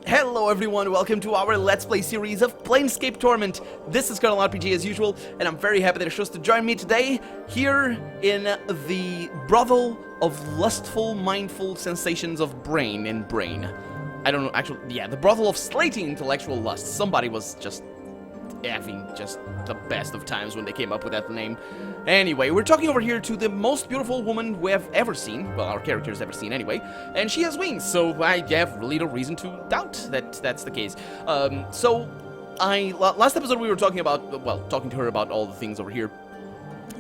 Hello everyone, welcome to our Let's Play series of Planescape Torment. This is Colonel RPG as usual, and I'm very happy that you're chose to join me today here in the brothel of lustful, mindful sensations of brain and brain. I don't know, actually, yeah, the brothel of slating intellectual lust. Somebody was just having just the best of times when they came up with that name. Anyway, we're talking over here to the most beautiful woman we have ever seen. Well, our character has ever seen anyway. And she has wings, so I have really no reason to doubt that that's the case. Last episode we were talking about, well, talking to her about all the things over here.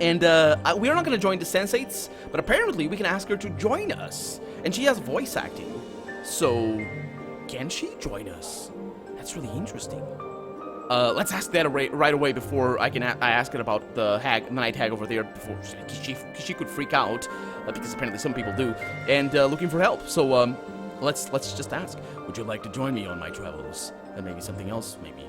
And we are not going to join the Sensates, but apparently we can ask her to join us. And she has voice acting. So, can she join us? That's really interesting. Let's ask that right away before I ask it about the night hag over there before she could freak out, because apparently some people do, and looking for help. So let's just ask. Would you like to join me on my travels? And maybe something else, maybe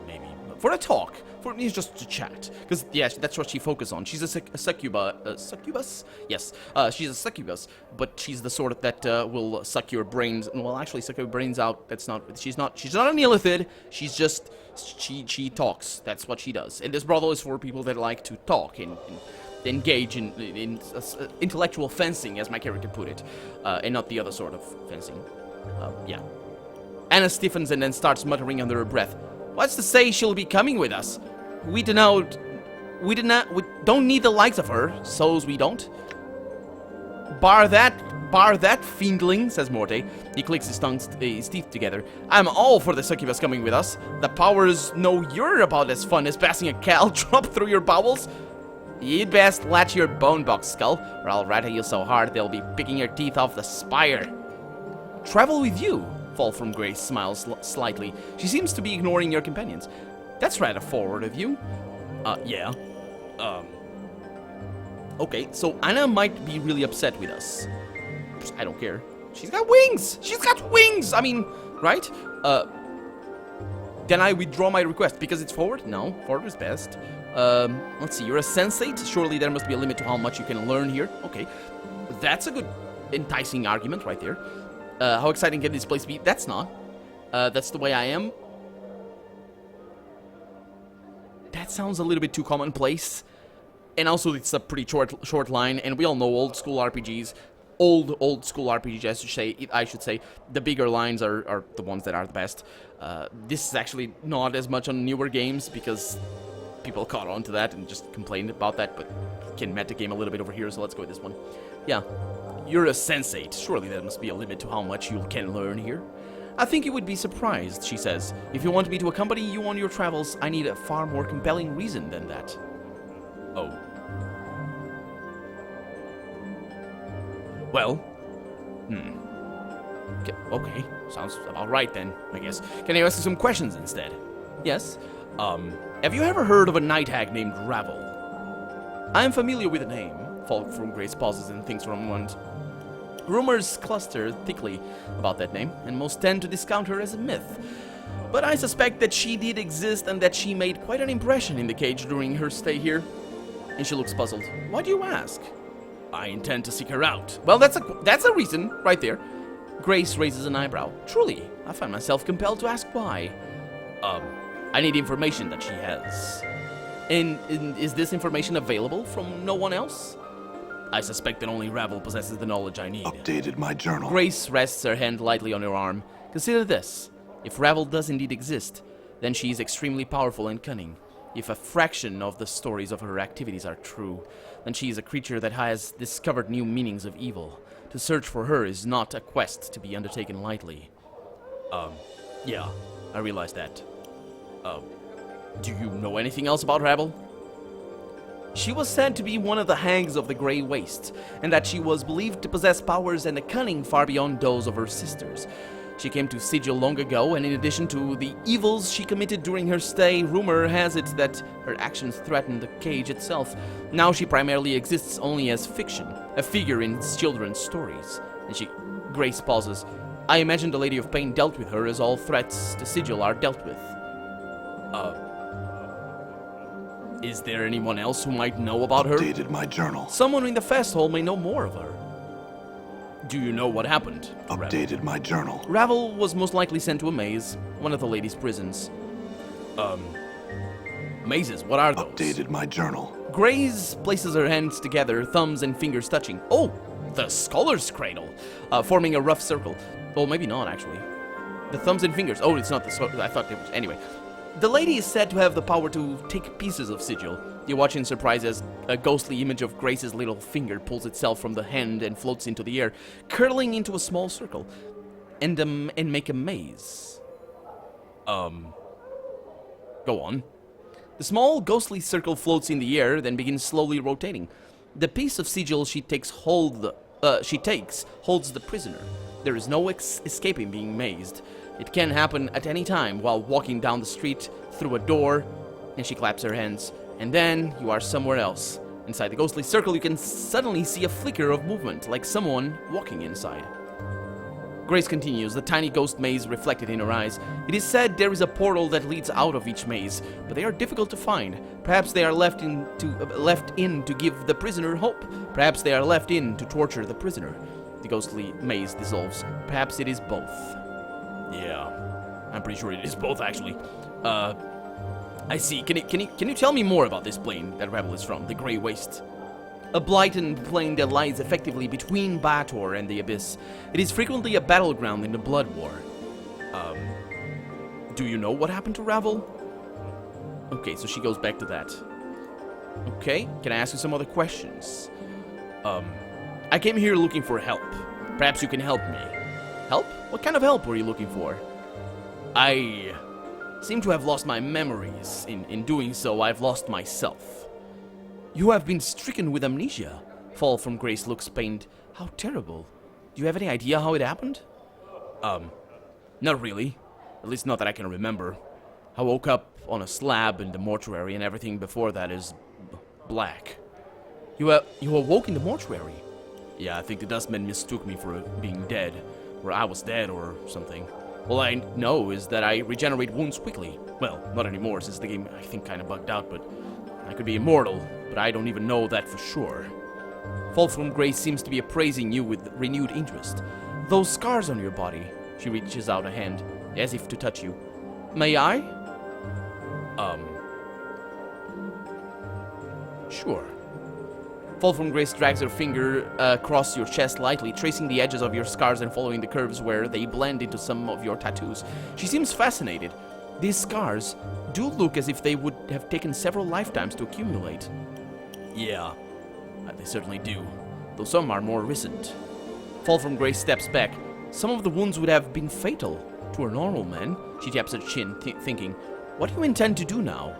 for a talk, for just to chat, because yeah, that's what she focuses on. She's a succubus. Yes, she's a succubus, but she's the sort of that will suck your brains. Well, actually, suck your brains out. That's not. She's not a neolithid. She's just. She talks. That's what she does. And this brothel is for people that like to talk and engage in intellectual fencing, as my character put it, and not the other sort of fencing. Yeah. Anna stiffens and then starts muttering under her breath. What's to say she'll be coming with us? We don't need the likes of her, so's we don't. Bar that fiendling, says Morte. He clicks his teeth together. I'm all for the succubus coming with us. The powers know you're about as fun as passing a cal drop through your bowels. You'd best latch your bone box, skull, or I'll rattle you so hard they'll be picking your teeth off the spire. Travel with you? Fall from Grace smiles slightly. She seems to be ignoring your companions. That's rather forward of you. Yeah. Okay, so Anna might be really upset with us. I don't care. She's got wings! She's got wings! I mean, right? Then I withdraw my request because it's forward? No, forward is best. Let's see, you're a sensate? Surely there must be a limit to how much you can learn here. Okay, that's a good, enticing argument right there. How exciting can this place be? That's not. That's the way I am. That sounds a little bit too commonplace. And also, it's a pretty short line, and we all know old school RPGs. Old school RPGs, I should say. The bigger lines are the ones that are the best. This is actually not as much on newer games, because people caught on to that and just complained about that, but can metagame a little bit over here, so let's go with this one. Yeah. You're a sensate. Surely there must be a limit to how much you can learn here. I think you would be surprised, she says. If you want me to accompany you on your travels, I need a far more compelling reason than that. Oh. Well. Okay. Sounds about right then, I guess. Can I ask you some questions instead? Yes. Have you ever heard of a night hag named Ravel? I'm familiar with the name. Fall from Grace pauses and thinks for a moment. Rumors cluster thickly about that name, and most tend to discount her as a myth. But I suspect that she did exist and that she made quite an impression in the cage during her stay here. And she looks puzzled. Why do you ask? I intend to seek her out. Well, that's a reason, right there. Grace raises an eyebrow. Truly, I find myself compelled to ask why. I need information that she has. And is this information available from no one else? I suspect that only Ravel possesses the knowledge I need. Updated my journal. Grace rests her hand lightly on her arm. Consider this. If Ravel does indeed exist, then she is extremely powerful and cunning. If a fraction of the stories of her activities are true, then she is a creature that has discovered new meanings of evil. To search for her is not a quest to be undertaken lightly. Yeah, I realize that. Do you know anything else about Ravel? She was said to be one of the hags of the Grey Waste, and that she was believed to possess powers and a cunning far beyond those of her sisters. She came to Sigil long ago, and in addition to the evils she committed during her stay, rumor has it that her actions threatened the cage itself. Now she primarily exists only as fiction, a figure in children's stories. And Grace pauses. I imagine the Lady of Pain dealt with her as all threats to Sigil are dealt with. Is there anyone else who might know about her? Updated my journal. Someone in the fast hall may know more of her. Do you know what happened? Updated my journal. Ravel was most likely sent to a maze, one of the ladies' prisons. Mazes, what are those? Updated my journal. Grace places her hands together, thumbs and fingers touching. Oh, the scholar's cradle, forming a rough circle. Well, maybe not, actually. The thumbs and fingers. Oh, it's not the... I thought it was... Anyway. The lady is said to have the power to take pieces of sigil. You watch in surprise as a ghostly image of Grace's little finger pulls itself from the hand and floats into the air, curling into a small circle, and make a maze. Go on. The small ghostly circle floats in the air, then begins slowly rotating. The piece of sigil she takes holds the prisoner. There is no escaping being mazed. It can happen at any time while walking down the street, through a door, and she claps her hands. And then you are somewhere else. Inside the ghostly circle, you can suddenly see a flicker of movement, like someone walking inside. Grace continues, the tiny ghost maze reflected in her eyes. It is said there is a portal that leads out of each maze, but they are difficult to find. Perhaps they are left in to give the prisoner hope. Perhaps they are left in to torture the prisoner. The ghostly maze dissolves. Perhaps it is both. Yeah, I'm pretty sure it is both, actually. I see. Can you tell me more about this plane that Ravel is from, the Grey Waste? A blighted plane that lies effectively between Bator and the Abyss. It is frequently a battleground in the Blood War. Do you know what happened to Ravel? Okay, so she goes back to that. Okay, can I ask you some other questions? I came here looking for help. Perhaps you can help me. Help? What kind of help were you looking for? I seem to have lost my memories. In doing so, I've lost myself. You have been stricken with amnesia. Fall from Grace looks pained. How terrible. Do you have any idea how it happened? Not really. At least not that I can remember. I woke up on a slab in the mortuary and everything before that is black. You awoke in the mortuary? Yeah, I think the dustman mistook me for being dead. Or I was dead or something. All I know is that I regenerate wounds quickly. Well, not anymore since the game I think kinda bugged out, but I could be immortal, but I don't even know that for sure. Fall from Grace seems to be appraising you with renewed interest. Those scars on your body. She reaches out a hand, as if to touch you. May I? Sure. Fall from Grace drags her finger across your chest lightly, tracing the edges of your scars and following the curves where they blend into some of your tattoos. She seems fascinated. These scars do look as if they would have taken several lifetimes to accumulate. Yeah, they certainly do, though some are more recent. Fall from Grace steps back. Some of the wounds would have been fatal to a normal man. She taps her chin, thinking, what do you intend to do now?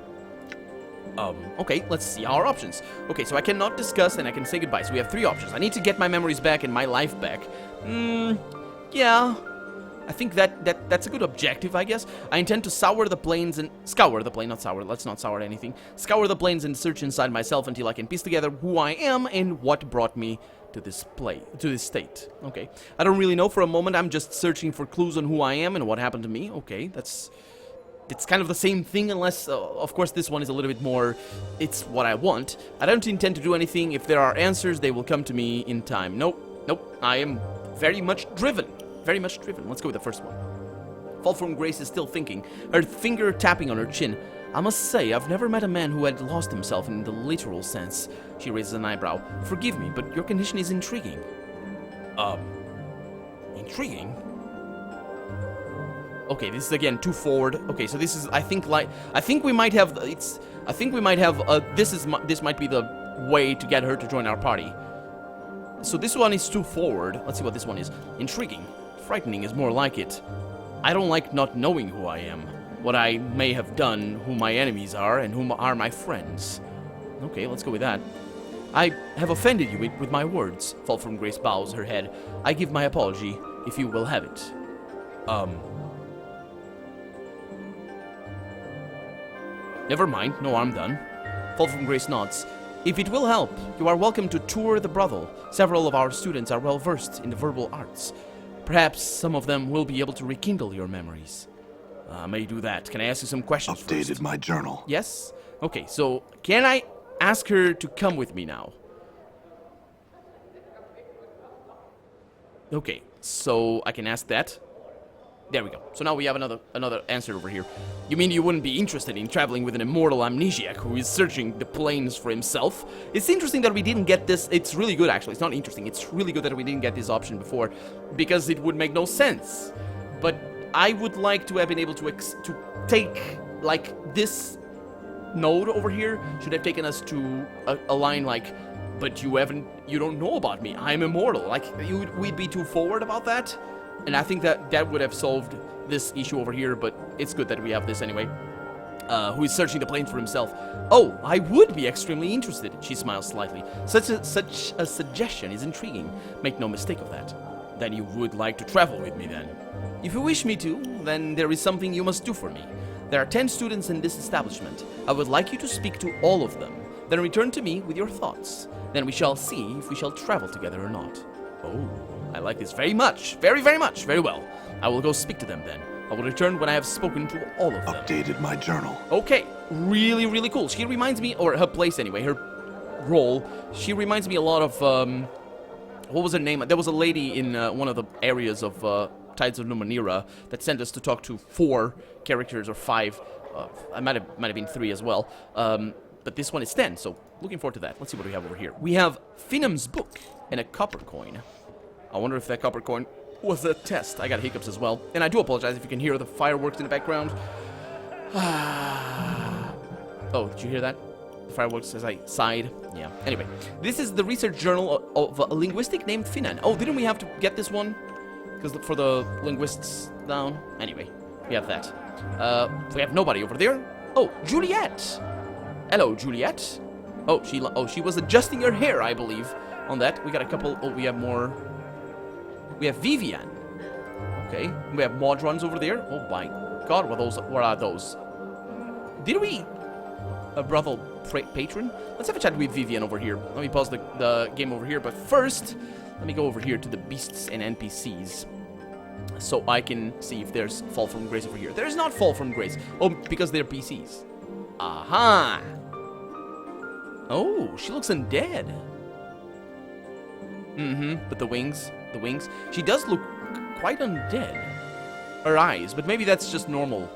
Okay, let's see our options. Okay, so I cannot discuss and I can say goodbye. So we have 3 options. I need to get my memories back and my life back. Yeah. I think that's a good objective, I guess. I intend to scour the plains and... Scour the plane, not sour. Let's not sour anything. Scour the plains and search inside myself until I can piece together who I am and what brought me to this state. Okay. I don't really know for a moment. I'm just searching for clues on who I am and what happened to me. Okay, it's kind of the same thing, unless, of course, this one is a little bit more, it's what I want. I don't intend to do anything. If there are answers, they will come to me in time. Nope. I am very much driven. Very much driven. Let's go with the first one. Fall from Grace is still thinking, her finger tapping on her chin. I must say, I've never met a man who had lost himself in the literal sense. She raises an eyebrow. Forgive me, but your condition is intriguing. Intriguing? Okay, this is again too forward. Okay, so this is, I think we might have, this might be the way to get her to join our party. So this one is too forward. Let's see what this one is. Intriguing. Frightening is more like it. I don't like not knowing who I am, what I may have done, who my enemies are, and whom are my friends. Okay, let's go with that. I have offended you with my words. Fall from Grace bows her head. I give my apology, if you will have it. Never mind, no, I'm done. Fall from Grace nods. If it will help, you are welcome to tour the brothel. Several of our students are well versed in the verbal arts. Perhaps some of them will be able to rekindle your memories. I may do that. Can I ask you some questions Updated first? my journal. Yes? Okay, so can I ask her to come with me now? Okay, so I can ask that. There we go. So now we have another answer over here. You mean you wouldn't be interested in traveling with an immortal amnesiac who is searching the planes for himself? It's interesting that we didn't get this. It's really good, actually. It's not interesting. It's really good that we didn't get this option before, because it would make no sense. But I would like to have been able to take, like, this node over here should have taken us to a line like, but you don't know about me. I'm immortal. Like, we'd be too forward about that. And I think that would have solved this issue over here, but it's good that we have this anyway. Who is searching the plains for himself. Oh, I would be extremely interested. She smiles slightly. Such a suggestion is intriguing. Make no mistake of that. Then you would like to travel with me then? If you wish me to, then there is something you must do for me. There are 10 students in this establishment. I would like you to speak to all of them. Then return to me with your thoughts. Then we shall see if we shall travel together or not. Oh, I like this very much. Very, very much. Very well. I will go speak to them then. I will return when I have spoken to all of them. Updated my journal. Okay. Really, really cool. She reminds me, or her place anyway, her role, she reminds me a lot of, what was her name? There was a lady in one of the areas of Tides of Numenera that sent us to talk to 4 characters, or 5. I might have been 3 as well. But this one is 10, so looking forward to that. Let's see what we have over here. We have Finham's book and a copper coin. I wonder if that copper coin was a test. I got hiccups as well. And I do apologize if you can hear the fireworks in the background. Oh, did you hear that? The fireworks as I sighed. Yeah. Anyway, this is the research journal of a linguistic named Finan. Oh, didn't we have to get this one? Because for the linguists down. Anyway, we have that. We have nobody over there. Oh, Juliet. Hello, Juliet. Oh, she was adjusting her hair, I believe. On that, we got a couple. Oh, we have more. We have Vivian. Okay, we have Modrons over there. Oh my God, what are those? Did we a brothel patron? Let's have a chat with Vivian over here. Let me pause the game over here, but first, let me go over here to the beasts and NPCs, so I can see if there's fall from grace over here. There is not fall from grace. Oh, because they're PCs. Aha! Oh, she looks undead. But the wings. She does look quite undead. Her eyes, but maybe that's just normal.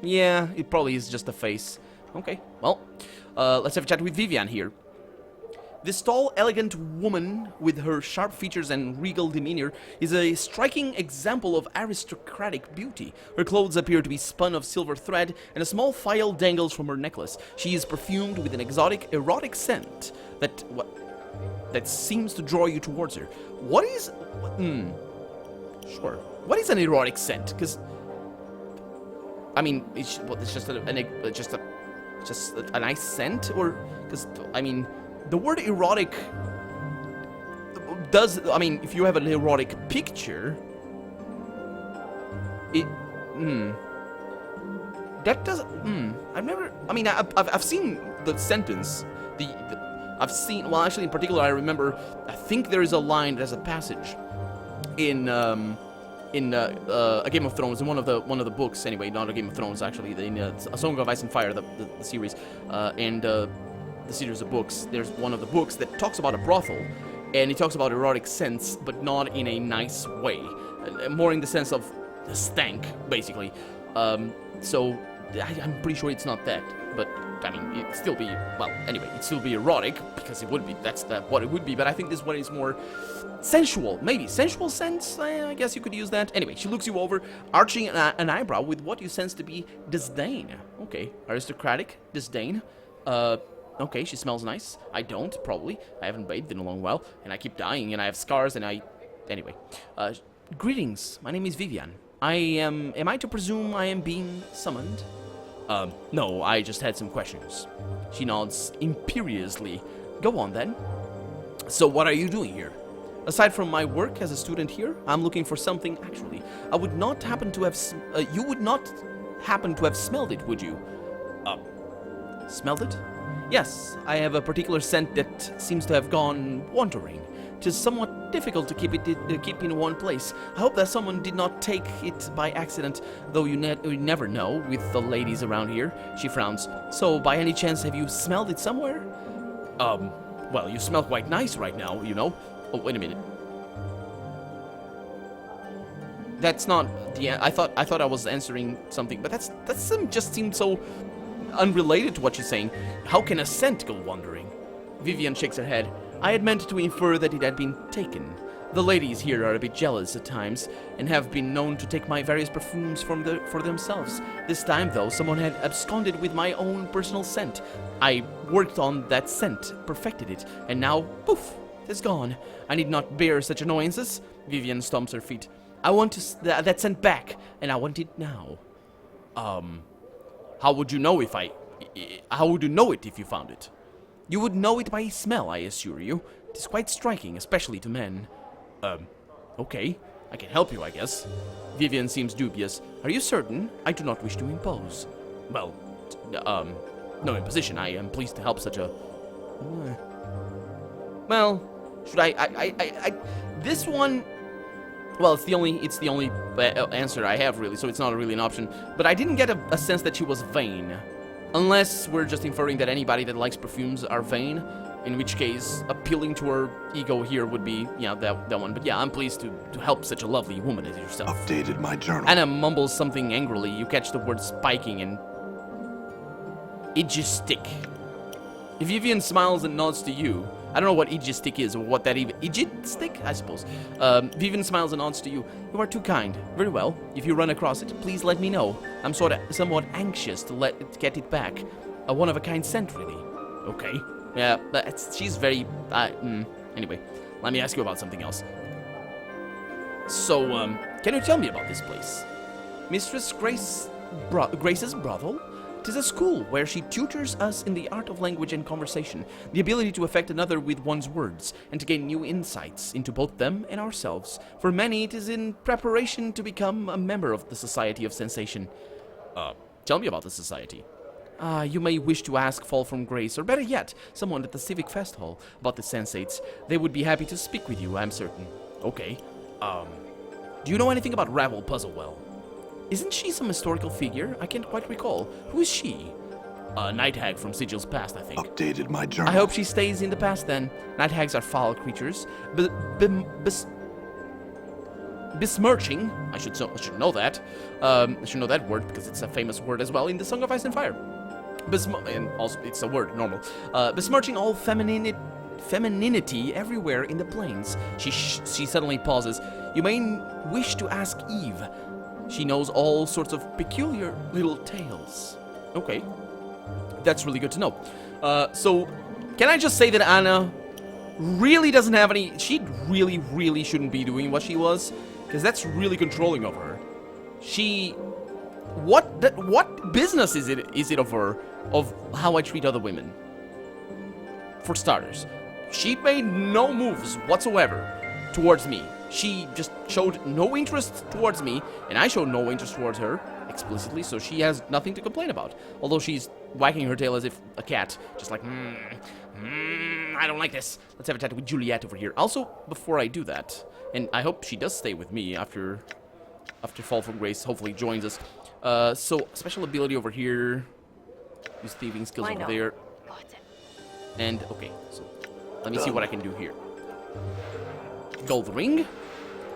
Yeah, it probably is just a face. Okay, well, let's have a chat with Vivian here. This tall, elegant woman with her sharp features and regal demeanor is a striking example of aristocratic beauty. Her clothes appear to be spun of silver thread, and a small phial dangles from her necklace. She is perfumed with an exotic, erotic scent that seems to draw you towards her. What is... Sure. What is an erotic scent? Because... I mean, it's just a nice scent? Or... Because, I mean... The word erotic does, I mean, if you have an erotic picture, it, that doesn't, I've never, I mean, I've seen the sentence, I've seen, well, actually, in particular, I remember, I think there is a line, there's a passage in A Game of Thrones, in one of the books, anyway, not A Game of Thrones, actually, in A Song of Ice and Fire, the series, and, the series of books, there's one of the books that talks about a brothel, and it talks about erotic scents, but not in a nice way, more in the sense of the stank, basically. So I'm pretty sure it's not that, but I mean, it'd still be, well, anyway, it'd still be erotic, because it would be, that's what it would be, but I think this one is more sensual, maybe. Sensual sense, I guess you could use that. Anyway, she looks you over, arching an eyebrow with what you sense to be disdain. Okay, aristocratic, disdain. Okay, she smells nice. I don't, probably. I haven't bathed in a long while, and I keep dying, and I have scars, and Anyway. Greetings. My name is Vivian. Am I to presume I am being summoned? No, I just had some questions. She nods imperiously. Go on, then. So what are you doing here? Aside from my work as a student here, I'm looking for something, actually. I would not happen to have... you would not happen to have smelled it, would you? Smelled it? Yes, I have a particular scent that seems to have gone wandering. 'Tis somewhat difficult to keep in one place. I hope that someone did not take it by accident, though you never know with the ladies around here. She frowns. So, by any chance, have you smelled it somewhere? Well, you smell quite nice right now, you know. Oh, wait a minute. That's not the. I thought I was answering something, but just seemed so unrelated to what she's saying. How can a scent go wandering? Vivian shakes her head. I had meant to infer that it had been taken. The ladies here are a bit jealous at times, and have been known to take my various perfumes for themselves. This time, though, someone had absconded with my own personal scent. I worked on that scent, perfected it, and now, poof, it's gone. I need not bear such annoyances. Vivian stomps her feet. I want that scent back, and I want it now. How would you know if how would you know it if you found it? You would know it by smell, I assure you. It is quite striking, especially to men. Okay. I can help you, I guess. Vivian seems dubious. Are you certain? I do not wish to impose. Well, no imposition. I am pleased to help such a... Well, should I this one... Well, it's the only answer I have, really, so it's not really an option. But I didn't get a sense that she was vain. Unless we're just inferring that anybody that likes perfumes are vain. In which case, appealing to her ego here would be, yeah, that one. But yeah, I'm pleased to help such a lovely woman as yourself. Updated my journal. Anna mumbles something angrily. You catch the word spiking and... Idgistic. If Vivian smiles and nods to you... I don't know what idgistic is, or what that even... Idgistic? I suppose. Vivian smiles and nods to you. You are too kind. Very well. If you run across it, please let me know. I'm somewhat anxious to get it back. A one-of-a-kind scent, really. Okay. Yeah, she's very... Anyway, let me ask you about something else. So, can you tell me about this place? Mistress Grace's brothel? 'Tis a school where she tutors us in the art of language and conversation, the ability to affect another with one's words, and to gain new insights into both them and ourselves. For many, it is in preparation to become a member of the Society of Sensation. Tell me about the Society. You may wish to ask Fall from Grace, or better yet, someone at the Civic Fest Hall about the Sensates. They would be happy to speak with you, I'm certain. Okay. Do you know anything about Ravel Puzzlewell? Isn't she some historical figure? I can't quite recall. Who is she? A night hag from Sigil's past, I think. Updated my journal. I hope she stays in the past then. Night hags are foul creatures. Besmirching. I should know that. I should know that word because it's a famous word as well in the Song of Ice and Fire. And also it's a word, normal. Besmirching all femininity everywhere in the plains. She suddenly pauses. You may wish to ask Eve. She knows all sorts of peculiar little tales. Okay. That's really good to know. So, can I just say that Anna really doesn't have any... She really, really shouldn't be doing what she was. Because that's really controlling of her. She... What business is it of her of how I treat other women? For starters. She made no moves whatsoever towards me. She just showed no interest towards me, and I showed no interest towards her, explicitly, so she has nothing to complain about. Although she's wagging her tail as if a cat, just like, I don't like this. Let's have a chat with Juliet over here. Also, before I do that, and I hope she does stay with me after Fall from Grace, hopefully joins us. So, special ability over here, use thieving skills over there. And, okay, so, let me see what I can do here. Gold ring.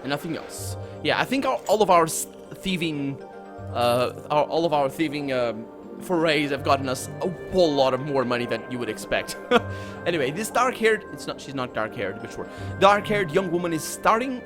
And nothing else. Yeah, I think all of our thieving, forays have gotten us a whole lot of more money than you would expect. Anyway, this dark-haired, she's not dark-haired, but sure. Dark-haired young woman is staring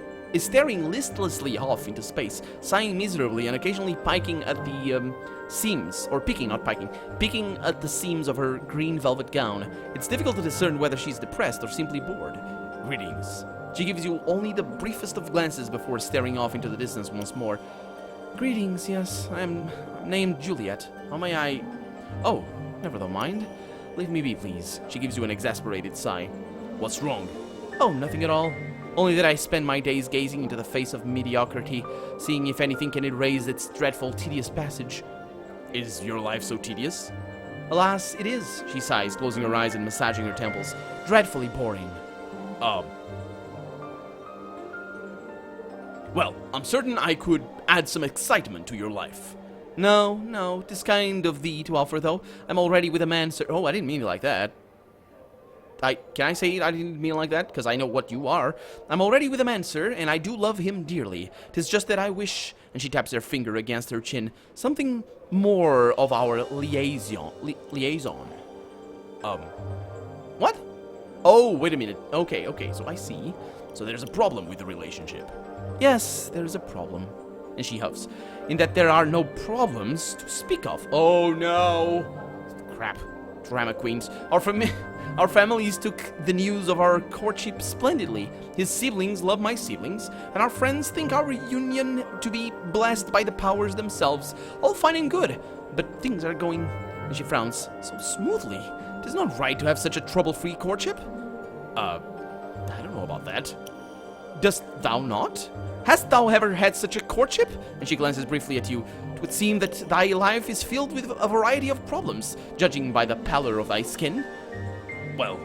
listlessly off into space, sighing miserably and occasionally picking at the seams, or picking at the seams of her green velvet gown. It's difficult to discern whether she's depressed or simply bored. Greetings. She gives you only the briefest of glances before staring off into the distance once more. Greetings, yes, I'm named Juliet. How may I... Oh, never mind. Leave me be, please. She gives you an exasperated sigh. What's wrong? Oh, nothing at all. Only that I spend my days gazing into the face of mediocrity, seeing if anything can erase its dreadful, tedious passage. Is your life so tedious? Alas, it is, she sighs, closing her eyes and massaging her temples. Dreadfully boring. Well, I'm certain I could add some excitement to your life. No, 'tis kind of thee to offer, though. I'm already with a man, sir. Oh, I didn't mean it like that. Can I say I didn't mean like that? Because I know what you are. I'm already with a man, sir, and I do love him dearly. 'Tis just that I wish, and she taps her finger against her chin, something more of our liaison. What? Oh, wait a minute. Okay, so I see. So there's a problem with the relationship. Yes, there's a problem. And she huffs. In that there are no problems to speak of. Oh, no. Crap. Drama queens. Our families took the news of our courtship splendidly. His siblings love my siblings, and our friends think our union to be blessed by the powers themselves. All fine and good, but things are going, and she frowns, so smoothly. It is not right to have such a trouble-free courtship. I don't know about that. Dost thou not? Hast thou ever had such a courtship? And she glances briefly at you. It would seem that thy life is filled with a variety of problems, judging by the pallor of thy skin. Well,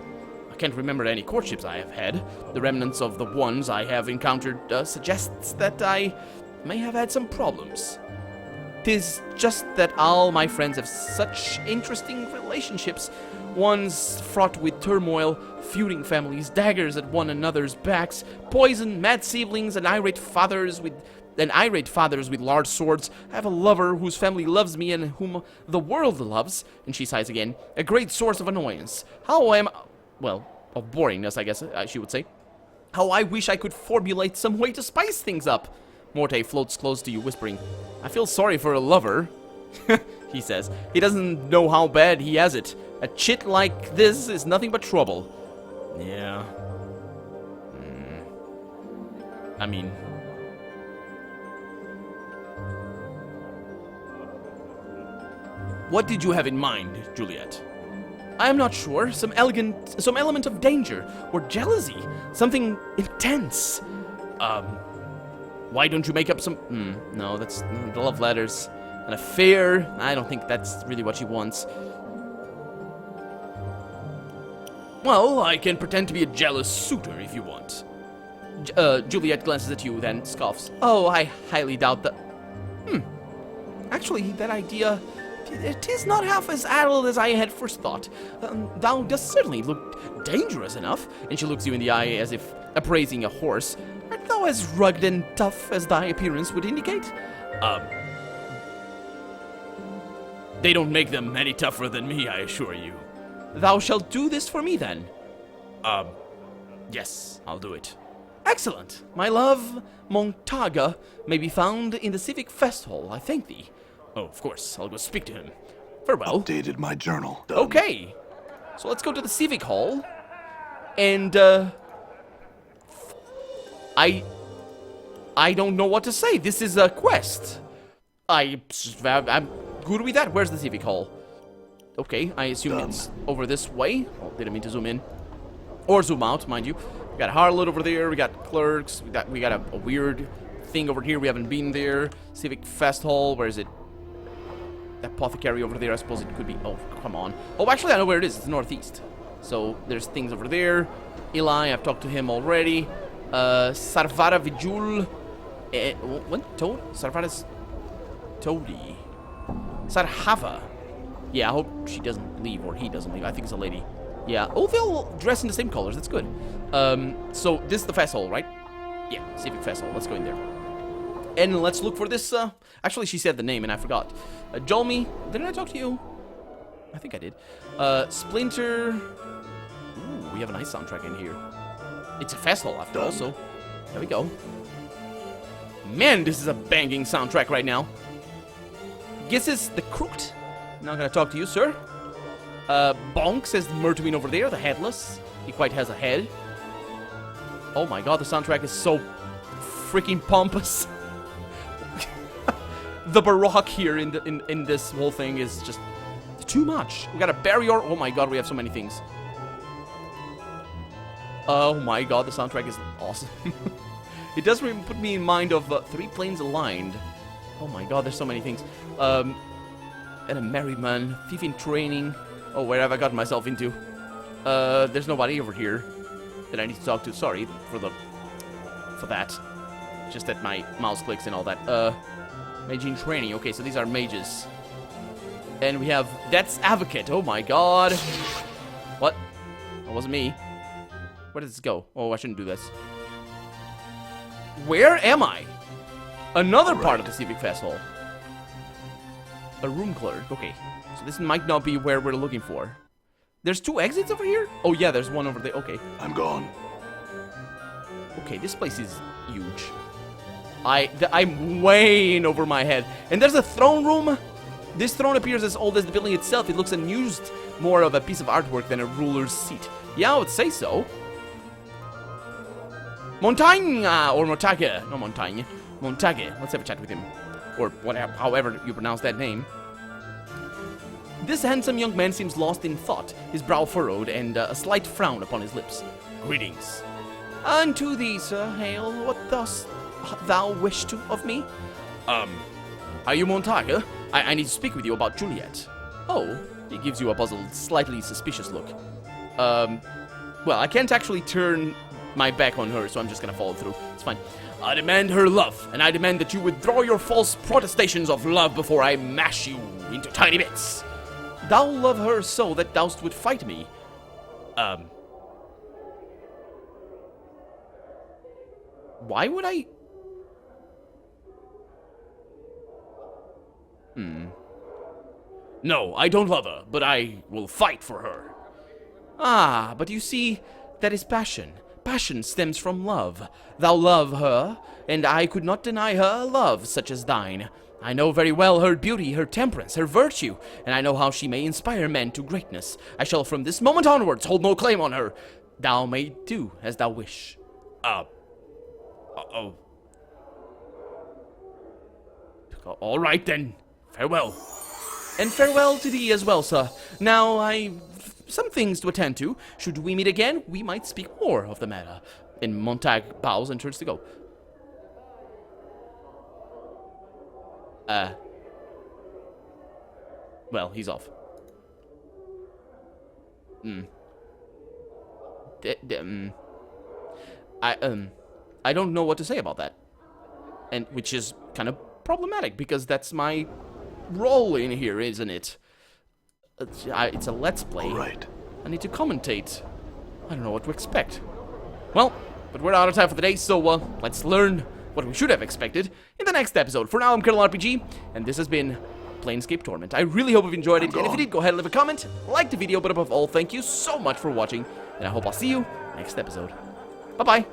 I can't remember any courtships I have had. The remnants of the ones I have encountered suggests that I may have had some problems. 'Tis just that all my friends have such interesting relationships. Ones fraught with turmoil, feuding families, daggers at one another's backs, poison, mad siblings, and irate fathers with large swords. I have a lover whose family loves me and whom the world loves, and she sighs again, a great source of annoyance. Of boringness, I guess she would say. How I wish I could formulate some way to spice things up. Morte floats close to you, whispering, I feel sorry for a lover, he says. He doesn't know how bad he has it. A chit like this is nothing but trouble. Yeah. I mean... What did you have in mind, Juliet? I am not sure. Some element of danger or jealousy. Something intense. Why don't you make up some... no, that's the love letters. An affair. I don't think that's really what she wants. Well, I can pretend to be a jealous suitor if you want. Juliet glances at you, then scoffs. Oh, I highly doubt that... Actually, that idea... It is not half as addled as I had first thought. Thou dost certainly look dangerous enough. And she looks you in the eye as if appraising a horse. Art thou as rugged and tough as thy appearance would indicate? They don't make them any tougher than me, I assure you. Thou shalt do this for me, then. Yes, I'll do it. Excellent. My love, Montaga, may be found in the civic fest hall. I thank thee. Oh, of course, I'll go speak to him. Farewell. Updated my journal. Done. Okay. So let's go to the civic hall. And, I don't know what to say. This is a quest. I'm good with that. Where's the civic hall? Okay, I assume it's over this way. Oh, didn't mean to zoom in. Or zoom out, mind you. We got Harlot over there. We got clerks. We got a weird thing over here. We haven't been there. Civic Fest Hall. Where is it? Apothecary over there. I suppose it could be... Oh, come on. Oh, actually, I know where it is. It's northeast. So, there's things over there. Eli, I've talked to him already. Sarvara Vijul. What? Toad? Sarvara's... Toady. Sarhava. Yeah, I hope she doesn't leave, or he doesn't leave. I think it's a lady. Yeah. Oh, they all dress in the same colors. That's good. So, this is the fest hall, right? Yeah, Civic Fest Hall. Let's go in there. And let's look for this, Actually, she said the name, and I forgot. Jolmy. Didn't I talk to you? I think I did. Splinter. Ooh, we have a nice soundtrack in here. It's a fest hall, after all, so... There we go. Man, this is a banging soundtrack right now. Guesses the Crooked. Not gonna talk to you, sir. Bonk, says Murtwin over there, the headless. He quite has a head. Oh my god, the soundtrack is so freaking pompous. The baroque here in this whole thing is just too much. We got a barrier. Oh my god, we have so many things. Oh my god, the soundtrack is awesome. It does put me in mind of Three Planes Aligned. Oh my god, there's so many things. And a Merryman, Thief in Training. Oh, where have I gotten myself into? There's nobody over here that I need to talk to. Sorry for that. Just that my mouse clicks and all that. Mage in Training. Okay, so these are mages. And we have Death's Advocate. Oh my god. What? wasn't me. Where does this go? Oh, I shouldn't do this. Where am I? Another part of the civic festival. A room clerk. Okay. So this might not be where we're looking for. There's 2 exits over here? Oh yeah, there's one over there. Okay. I'm gone. Okay, this place is huge. I'm way in over my head. And there's a throne room. This throne appears as old as the building itself. It looks unused, more of a piece of artwork than a ruler's seat. Yeah, I would say so. Montagne, or Montague. No, Montagne. Montague. Let's have a chat with him. Or whatever, however you pronounce that name. This handsome young man seems lost in thought, his brow furrowed, and a slight frown upon his lips. Greetings. Unto thee, sir, hail. What dost thou wish to of me? Are you Montague? I need to speak with you about Juliet. Oh, he gives you a puzzled, slightly suspicious look. Well, I can't actually turn my back on her, so I'm just gonna follow through. It's fine. I demand her love, and I demand that you withdraw your false protestations of love before I mash you into tiny bits. Thou love her so that thou would fight me. Why would I? No, I don't love her, but I will fight for her. Ah, but you see, that is passion. Passion stems from love. Thou love her, and I could not deny her a love such as thine. I know very well her beauty, her temperance, her virtue, and I know how she may inspire men to greatness. I shall from this moment onwards hold no claim on her. Thou may do as thou wish. All right then. Farewell. And farewell to thee as well, sir. Now, I've some things to attend to. Should we meet again, we might speak more of the matter. And Montag bows and turns to go. Well, he's off. I don't know what to say about that. And which is kind of problematic, because that's my role in here, isn't it? It's a let's play. All right. I need to commentate. I don't know what to expect. Well, but we're out of time for the day, so let's learn what we should have expected in the next episode. For now, I'm Colonel RPG, and this has been Planescape Torment. I really hope you've enjoyed it, and if you did, go ahead and leave a comment, like the video, but above all, thank you so much for watching, and I hope I'll see you next episode. Bye-bye.